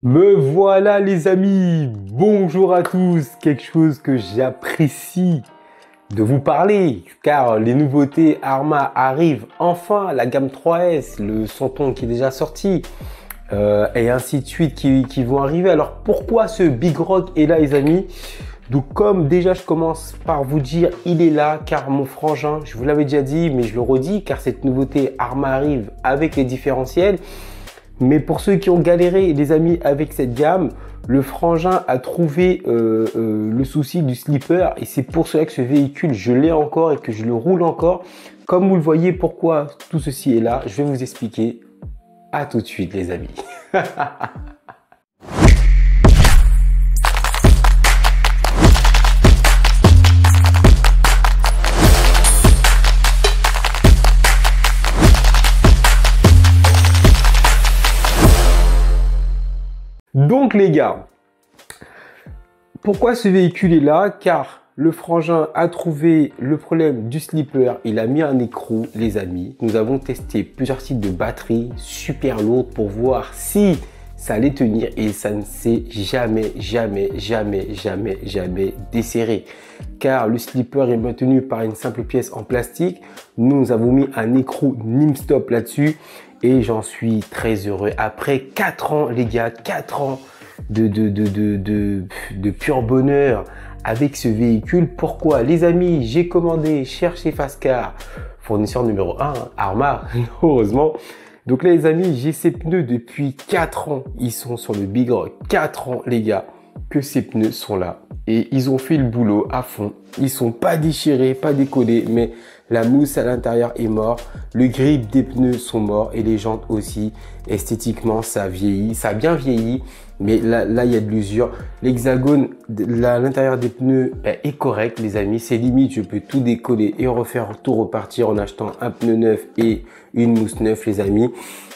Me voilà les amis, bonjour à tous, quelque chose que j'apprécie de vous parler car les nouveautés Arma arrivent enfin, la gamme 3S, le Santon qui est déjà sorti et ainsi de suite qui vont arriver. Alors pourquoi ce Big Rock est là les amis? Donc comme déjà je commence par vous dire, il est là car mon frangin, je vous l'avais déjà dit mais je le redis car cette nouveauté Arma arrive avec les différentiels. Mais pour ceux qui ont galéré, les amis, avec cette gamme, le frangin a trouvé le souci du slipper et c'est pour cela que ce véhicule, je l'ai encore et que je le roule encore. Comme vous le voyez, pourquoi tout ceci est là, je vais vous expliquer. À tout de suite, les amis. Donc, les gars, pourquoi ce véhicule est là? Car le frangin a trouvé le problème du slipper, il a mis un écrou, les amis. Nous avons testé plusieurs types de batteries super lourdes pour voir si ça allait tenir et ça ne s'est jamais desserré. Car le slipper est maintenu par une simple pièce en plastique. Nous avons mis un écrou Nimstop là-dessus et j'en suis très heureux. Après 4 ans, les gars, 4 ans de pur bonheur avec ce véhicule. Pourquoi? Les amis, j'ai commandé chercher Fastcar, fournisseur numéro 1, Arma, heureusement. Donc là les amis, j'ai ces pneus depuis 4 ans. Ils sont sur le Big Rock. 4 ans les gars que ces pneus sont là. Et ils ont fait le boulot à fond. Ils sont pas déchirés, pas décollés, mais la mousse à l'intérieur est morte. Le grip des pneus sont morts et les jantes aussi. Esthétiquement, ça a vieilli. Ça a bien vieilli. Mais là, il y a de l'usure. L'hexagone à l'intérieur des pneus est correct, les amis. C'est limite, je peux tout décoller et refaire tout repartir en achetant un pneu neuf et une mousse neuve, les amis.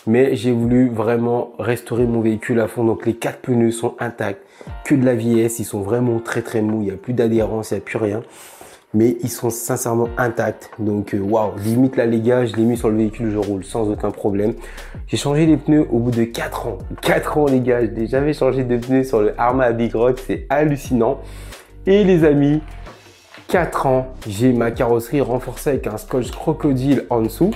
Mais j'ai voulu vraiment restaurer mon véhicule à fond. Donc, les 4 pneus sont intacts. Que de la vieillesse. Ils sont vraiment très mous. Il n'y a plus d'adhérence, il n'y a plus rien. Mais ils sont sincèrement intacts. Donc, waouh, limite là, les gars, je l'ai mis sur le véhicule, je roule sans aucun problème. J'ai changé les pneus au bout de 4 ans. 4 ans, les gars, je n'ai jamais changé de pneus sur le Arma Big Rock, c'est hallucinant. Et les amis, 4 ans, j'ai ma carrosserie renforcée avec un scotch crocodile en dessous.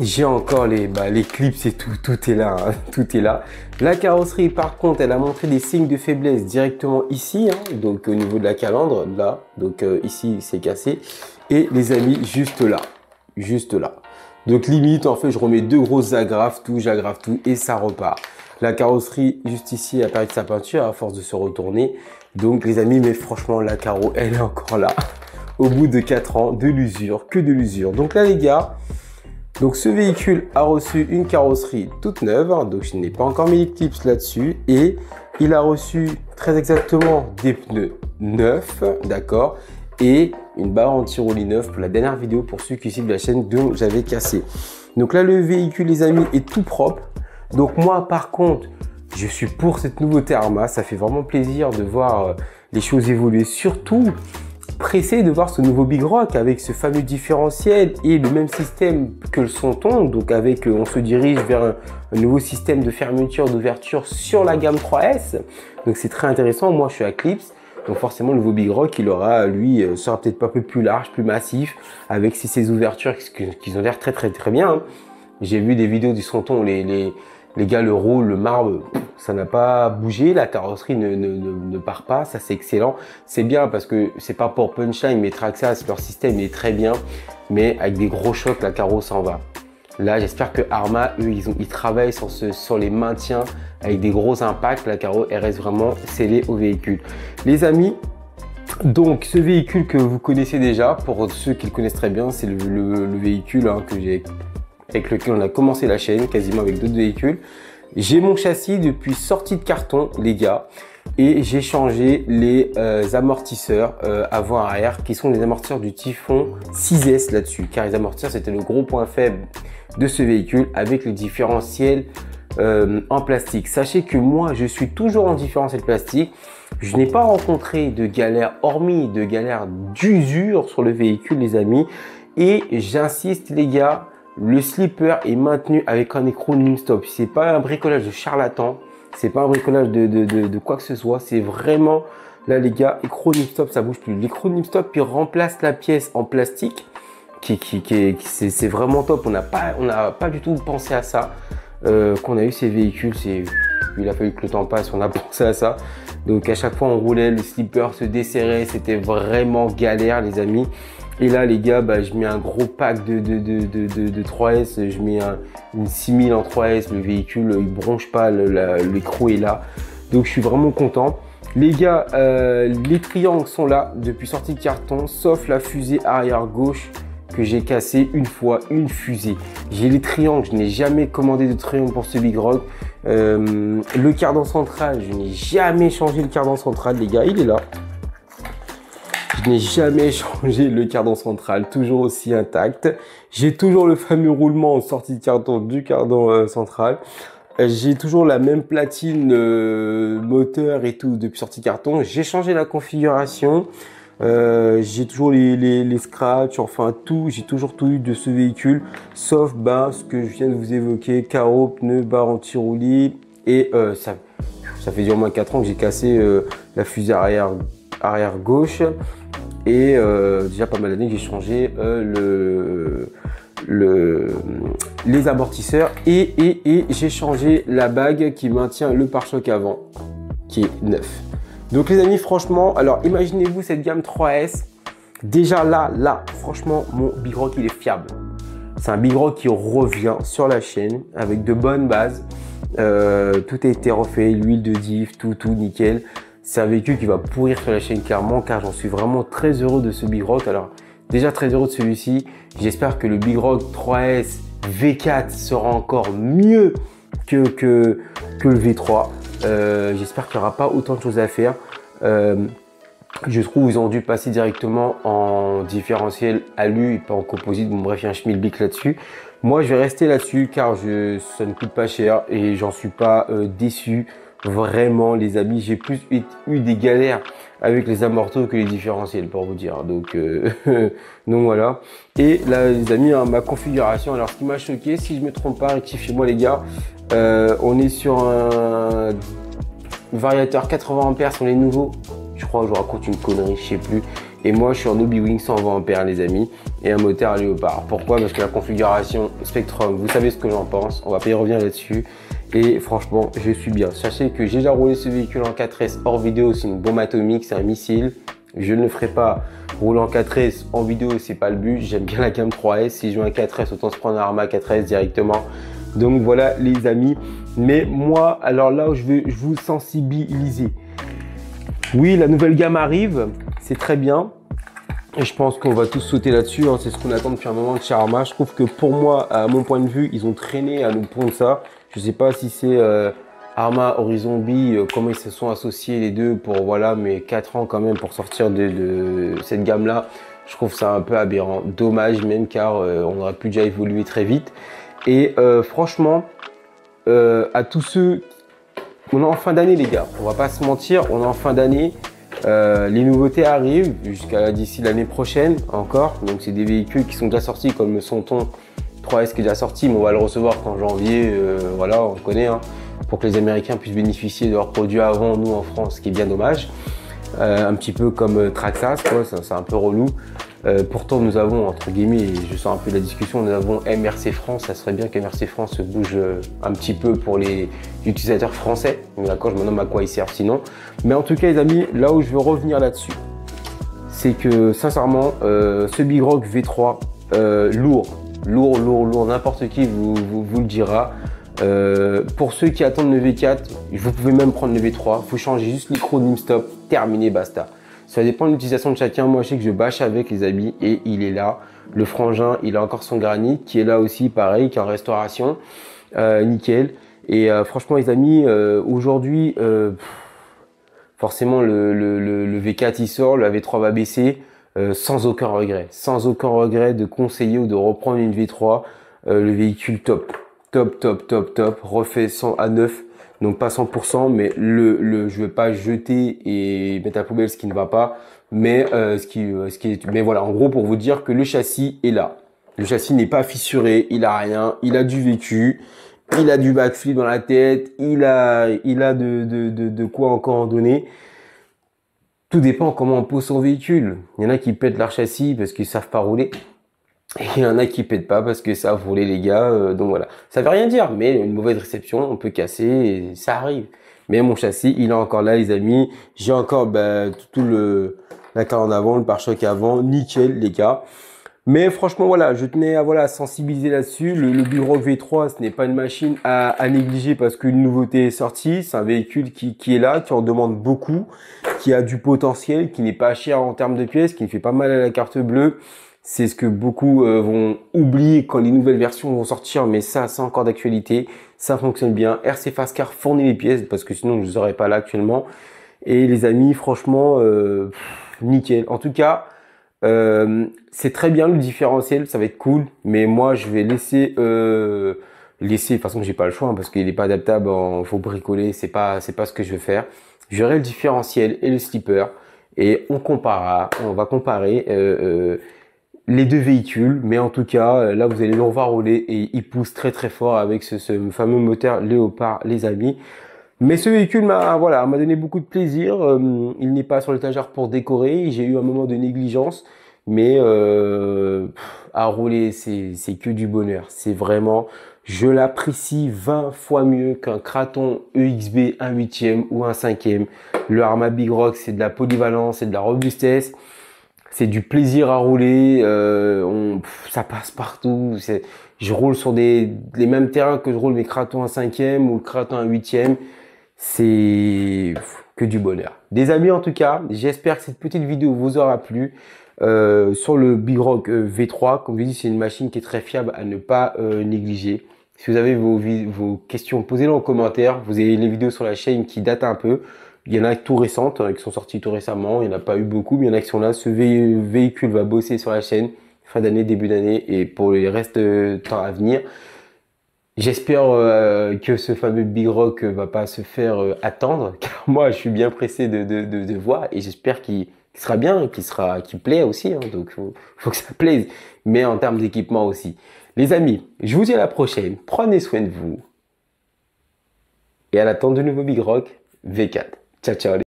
J'ai encore les clips et tout est là, hein, tout est là. La carrosserie, par contre, elle a montré des signes de faiblesse directement ici, hein, donc au niveau de la calandre, là, donc ici, c'est cassé. Et les amis, juste là, juste là. Donc limite, en fait, je remets 2 grosses agrafes, j'aggrave tout et ça repart. La carrosserie, juste ici, a perdu de sa peinture à force de se retourner. Donc les amis, mais franchement, la carreau, elle est encore là. Au bout de 4 ans, de l'usure, que de l'usure. Donc là, les gars, donc ce véhicule a reçu une carrosserie toute neuve, hein, donc je n'ai pas encore mis les clips là-dessus, et il a reçu très exactement des pneus neufs, d'accord, et une barre anti-roulis neuve pour la dernière vidéo pour ceux qui suivent la chaîne dont j'avais cassé. Donc là le véhicule les amis est tout propre, donc moi par contre je suis pour cette nouveauté Arma, ça fait vraiment plaisir de voir les choses évoluer, surtout pressé de voir ce nouveau Big Rock avec ce fameux différentiel et le même système que le Santon. Donc avec, on se dirige vers un nouveau système de fermeture, d'ouverture sur la gamme 3S. Donc c'est très intéressant. Moi je suis à Clips. Donc forcément le nouveau Big Rock, il aura, lui, sera peut-être pas un peu plus large, plus massif, avec ces ouvertures qui ont l'air très bien. Hein. J'ai vu des vidéos du Santon, les gars le roulent, le marbre, ça n'a pas bougé, la carrosserie ne part pas, ça c'est excellent. C'est bien parce que c'est pas pour Punchline, mais Traxxas, leur système est très bien, mais avec des gros chocs, la carro s'en va. Là, j'espère que Arma, eux, ils travaillent sur les maintiens avec des gros impacts, la carro, elle reste vraiment scellée au véhicule. Les amis, donc ce véhicule que vous connaissez déjà, pour ceux qui le connaissent très bien, c'est le véhicule hein, avec lequel on a commencé la chaîne, quasiment avec d'autres véhicules. J'ai mon châssis depuis sortie de carton, les gars, et j'ai changé les amortisseurs avant-arrière, qui sont les amortisseurs du Typhon 6S là-dessus, car les amortisseurs, c'était le gros point faible de ce véhicule, avec le différentiel en plastique. Sachez que moi, je suis toujours en différentiel plastique. Je n'ai pas rencontré de galère, hormis de galère d'usure sur le véhicule, les amis. Et j'insiste, les gars, le slipper est maintenu avec un écrou non-stop. C'est pas un bricolage de charlatan. C'est pas un bricolage de quoi que ce soit. C'est vraiment, là les gars, écrou nip stop, ça bouge plus. L'écrou nip stop, il remplace la pièce en plastique. C'est vraiment top. On n'a pas du tout pensé à ça. Qu'on a eu ces véhicules, il a fallu que le temps passe, on a pensé à ça. Donc à chaque fois on roulait, le slipper se desserrait, c'était vraiment galère les amis. Et là les gars, bah, je mets un gros pack de 3S, je mets une 6000 en 3S, le véhicule il bronche pas, l'écrou est là. Donc je suis vraiment content. Les gars, les triangles sont là depuis sortie de carton, sauf la fusée arrière gauche que j'ai cassé une fois, une fusée. J'ai les triangles, je n'ai jamais commandé de triangle pour ce Big Rock. Le cardan central, je n'ai jamais changé le cardan central, les gars, il est là. Je n'ai jamais changé le cardan central, toujours aussi intact. J'ai toujours le fameux roulement en sortie de carton du cardan central. J'ai toujours la même platine moteur et tout depuis sortie de carton. J'ai changé la configuration. J'ai toujours les scratchs, enfin tout, j'ai toujours tout eu de ce véhicule, sauf ce que je viens de vous évoquer, carreaux, pneus, barres anti-roulis, et ça fait au moins 4 ans que j'ai cassé la fusée arrière gauche, et déjà pas mal d'années que j'ai changé les amortisseurs, et j'ai changé la bague qui maintient le pare-choc avant, qui est neuf. Donc les amis, franchement, alors imaginez-vous cette gamme 3S. Déjà là, franchement, mon Big Rock, il est fiable. C'est un Big Rock qui revient sur la chaîne avec de bonnes bases. Tout a été refait, l'huile de diff, tout nickel. C'est un véhicule qui va pourrir sur la chaîne clairement, car j'en suis vraiment très heureux de ce Big Rock. Alors déjà très heureux de celui-ci. J'espère que le Big Rock 3S V4 sera encore mieux que le V3. J'espère qu'il n'y aura pas autant de choses à faire. Je trouve qu'ils ont dû passer directement en différentiel alu et pas en composite. Bon bref, il y a un schmilblick là-dessus. Moi, je vais rester là-dessus car ça ne coûte pas cher et j'en suis pas déçu. Vraiment, les amis, j'ai plus eu des galères avec les amortos que les différentiels, pour vous dire. Donc voilà. Et là, les amis, hein, ma configuration. Alors, ce qui m'a choqué, si je me trompe pas, rectifiez-moi les gars, on est sur un variateur 80 ampères sur les nouveaux. Je crois que je vous raconte une connerie, je sais plus. Et moi, je suis en Obi-Wing 120 ampères, les amis, et un moteur à Léopard. Pourquoi? Parce que la configuration Spectrum, vous savez ce que j'en pense. On va pas y revenir là-dessus. Et franchement, je suis bien. Sachez que j'ai déjà roulé ce véhicule en 4S hors vidéo. C'est une bombe atomique, c'est un missile. Je ne le ferai pas rouler en 4S en vidéo, c'est pas le but. J'aime bien la gamme 3S. Si je veux un 4S, autant se prendre un Arma 4S directement. Donc voilà, les amis. Mais moi, alors là où je veux vous sensibiliser. Oui, la nouvelle gamme arrive, c'est très bien. Et je pense qu'on va tous sauter là-dessus. Hein. C'est ce qu'on attend depuis un moment de chez Arma. Je trouve que pour moi, à mon point de vue, ils ont traîné à nous pondre ça. Je ne sais pas si c'est Arma, Horizon B, comment ils se sont associés les deux pour, voilà, mais 4 ans quand même pour sortir de cette gamme-là. Je trouve ça un peu aberrant. Dommage même car on aurait pu déjà évoluer très vite. Et franchement, à tous ceux... On est en fin d'année les gars, on va pas se mentir, on est en fin d'année. Les nouveautés arrivent jusqu'à d'ici l'année prochaine encore. Donc c'est des véhicules qui sont déjà sortis comme le Sonton 3S qui est déjà sorti, mais on va le recevoir qu'en janvier. Voilà, on connaît, hein, pour que les Américains puissent bénéficier de leurs produits avant nous en France, ce qui est bien dommage. Un petit peu comme Traxxas, quoi, c'est un peu relou. Pourtant nous avons, entre guillemets, et je sens un peu la discussion, nous avons MRC France. Ça serait bien qu'MRC France se bouge un petit peu pour les utilisateurs français. D'accord, je me demande à quoi ils servent sinon. Mais en tout cas les amis, là où je veux revenir là-dessus, c'est que sincèrement, ce Big Rock V3, lourd, n'importe qui vous le dira. Pour ceux qui attendent le V4, vous pouvez même prendre le V3. Il faut changer juste l'écrou de stop, terminé, basta. Ça dépend de l'utilisation de chacun. Moi, je sais que je bâche avec les habits et il est là. Le frangin, il a encore son granit qui est là aussi, pareil, qui est en restauration. Nickel. Et franchement, les amis, aujourd'hui, forcément, le V4 il sort, le V3 va baisser. Sans aucun regret. Sans aucun regret de conseiller ou de reprendre une V3. Le véhicule top, refait 100 à 9. Donc pas 100%, mais je vais pas jeter et mettre à la poubelle ce qui ne va pas, mais mais voilà, en gros pour vous dire que le châssis est là. Le châssis n'est pas fissuré, il a rien, il a du vécu. il a du backflip dans la tête, il a de quoi encore en donner. Tout dépend comment on pose son véhicule. Il y en a qui pètent leur châssis parce qu'ils savent pas rouler. Et il y en a qui pètent pas parce que ça a volé les gars. Donc voilà. Ça veut rien dire, mais une mauvaise réception, on peut casser et ça arrive. Mais mon châssis, il est encore là, les amis. J'ai encore tout la cale en avant, le pare-choc avant. Nickel, les gars. Mais franchement, voilà, je tenais à sensibiliser là-dessus. Le Bigrock V3, ce n'est pas une machine à négliger parce qu'une nouveauté est sortie. C'est un véhicule qui est là, qui en demande beaucoup, qui a du potentiel, qui n'est pas cher en termes de pièces, qui ne fait pas mal à la carte bleue. C'est ce que beaucoup vont oublier quand les nouvelles versions vont sortir, mais ça, c'est encore d'actualité. Ça fonctionne bien. RC Fast-Car fournit les pièces parce que sinon, je ne les aurais pas là actuellement. Et les amis, franchement, nickel. En tout cas, c'est très bien le différentiel, ça va être cool. Mais moi, je vais laisser, de toute façon, j'ai pas le choix hein, parce qu'il n'est pas adaptable. Faut bricoler, c'est pas ce que je vais faire. J'aurai le différentiel et le slipper et on va comparer. Les deux véhicules, mais en tout cas, là, vous allez le revoir rouler et il pousse très très fort avec ce fameux moteur Léopard, les amis. Mais ce véhicule m'a donné beaucoup de plaisir. Il n'est pas sur l'étagère pour décorer. J'ai eu un moment de négligence, mais à rouler, c'est que du bonheur. C'est vraiment, je l'apprécie 20 fois mieux qu'un Kraton EXB 1/8 ou 1/5. Le Arrma Bigrock, c'est de la polyvalence, c'est de la robustesse. C'est du plaisir à rouler, ça passe partout. Je roule sur les mêmes terrains que je roule mes Kraton 1/5 ou le Kraton 1/8. C'est que du bonheur. Des amis, en tout cas, j'espère que cette petite vidéo vous aura plu. Sur le Bigrock V3, comme je dis, c'est une machine qui est très fiable à ne pas négliger. Si vous avez vos questions, posez-les en commentaire. Vous avez les vidéos sur la chaîne qui datent un peu. Il y en a tout récentes, qui sont sorties tout récemment. Il n'y en a pas eu beaucoup, mais il y en a qui sont là. Ce véhicule va bosser sur la chaîne fin d'année, début d'année et pour les restes de temps à venir. J'espère que ce fameux Bigrock va pas se faire attendre, car moi je suis bien pressé de voir et j'espère qu'il sera bien, qu'il plaît aussi. Hein, donc faut que ça plaise, mais en termes d'équipement aussi. Les amis, je vous dis à la prochaine. Prenez soin de vous et à l'attente du nouveau Bigrock V4. Ciao ciao les